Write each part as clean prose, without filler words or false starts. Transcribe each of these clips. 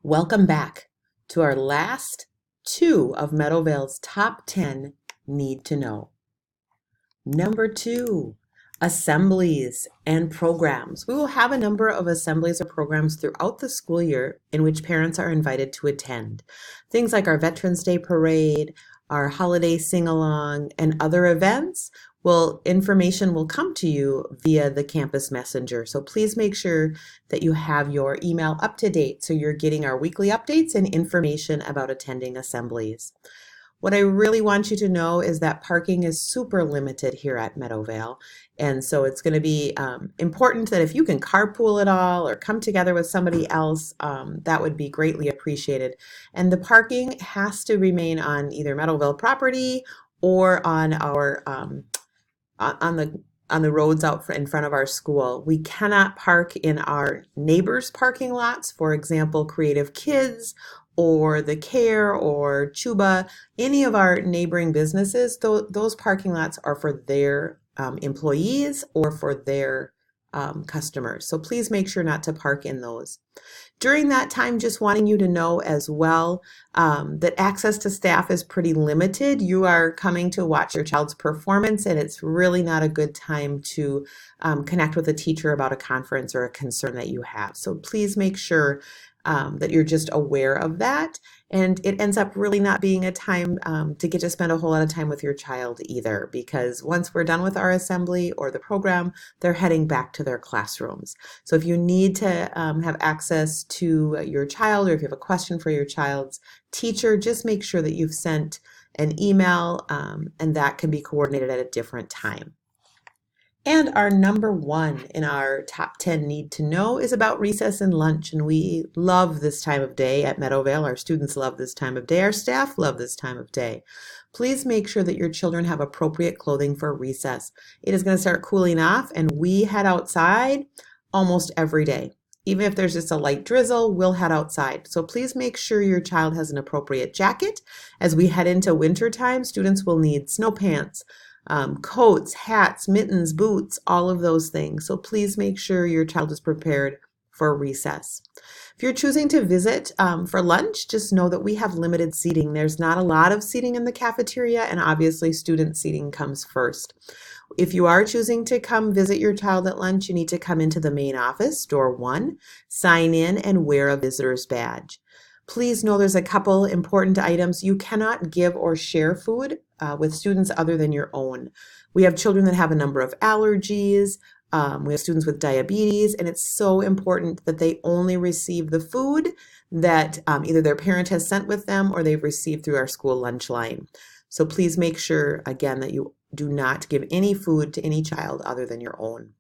Welcome back to our last two of Meadowvale's top 10 need to know. Number 2, assemblies and programs. We will have a number of assemblies or programs throughout the school year in which parents are invited to attend. Things like our Veterans Day Parade, our holiday sing-along, and other events. Information will come to you via the campus messenger. So please make sure that you have your email up to date so you're getting our weekly updates and information about attending assemblies. What I really want you to know is that parking is super limited here at Meadowvale. And so it's going to be important that if you can carpool at all or come together with somebody else, that would be greatly appreciated. And the parking has to remain on either Meadowvale property or on our on the roads out in front of our school. We cannot park in our neighbors' parking lots, for example, Creative Kids or the Care or Chuba, any of our neighboring businesses. Those parking lots are for their employees or for their customers. So please make sure not to park in those. During that time, just wanting you to know as well that access to staff is pretty limited. You are coming to watch your child's performance, and it's really not a good time to connect with a teacher about a conference or a concern that you have. So please make sure that you're just aware of that. And it ends up really not being a time to get to spend a whole lot of time with your child either, because once we're done with our assembly or the program, they're heading back to their classrooms. So if you need to have access to your child, or if you have a question for your child's teacher, just make sure that you've sent an email and that can be coordinated at a different time. And our number 1 in our top 10 need to know is about recess and lunch. And we love this time of day at Meadowvale. Our students love this time of day. Our staff love this time of day. Please make sure that your children have appropriate clothing for recess. It is going to start cooling off, and we head outside almost every day. Even if there's just a light drizzle, we'll head outside. So please make sure your child has an appropriate jacket. As we head into winter time, students will need snow pants, coats, hats, mittens, boots, all of those things. So please make sure your child is prepared for recess. If you're choosing to visit for lunch, just know that we have limited seating. There's not a lot of seating in the cafeteria, and obviously student seating comes first. If you are choosing to come visit your child at lunch, you need to come into the main office, door 1, sign in, and wear a visitor's badge. Please know there's a couple important items. You cannot give or share food with students other than your own. We have children that have a number of allergies. We have students with diabetes, and it's so important that they only receive the food that either their parent has sent with them or they've received through our school lunch line. So please make sure, again, that you do not give any food to any child other than your own.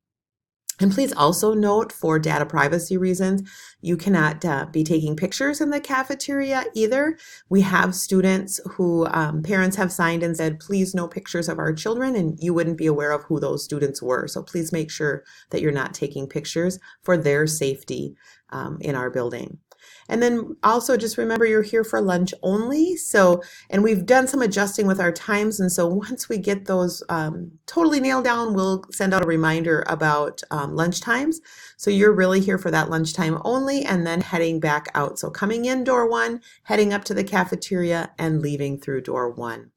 And please also note, for data privacy reasons, you cannot be taking pictures in the cafeteria either. We have students who parents have signed and said, please no pictures of our children, and you wouldn't be aware of who those students were. So please make sure that you're not taking pictures for their safety in our building. And then also just remember, you're here for lunch only. And we've done some adjusting with our times. And so once we get those totally nailed down, we'll send out a reminder about lunch times. So you're really here for that lunchtime only, and then heading back out. So coming in door 1, heading up to the cafeteria, and leaving through door 1.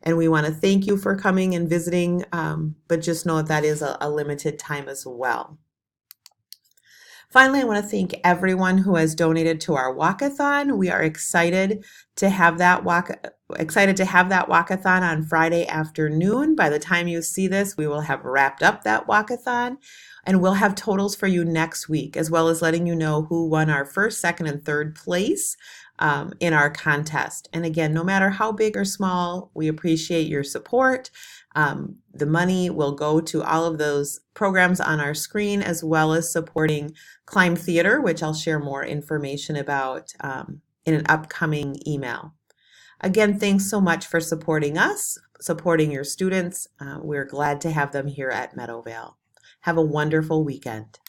And we want to thank you for coming and visiting, but just know that is a limited time as well. Finally, I want to thank everyone who has donated to our walkathon. We are excited to have that walkathon on Friday afternoon. By the time you see this, we will have wrapped up that walkathon, and we'll have totals for you next week, as well as letting you know who won our first, second, and third place in our contest. And again, no matter how big or small, we appreciate your support. The money will go to all of those programs on our screen, as well as supporting Climb Theater, which I'll share more information about in an upcoming email. Again, thanks so much for supporting us, supporting your students. We're glad to have them here at Meadowvale. Have a wonderful weekend.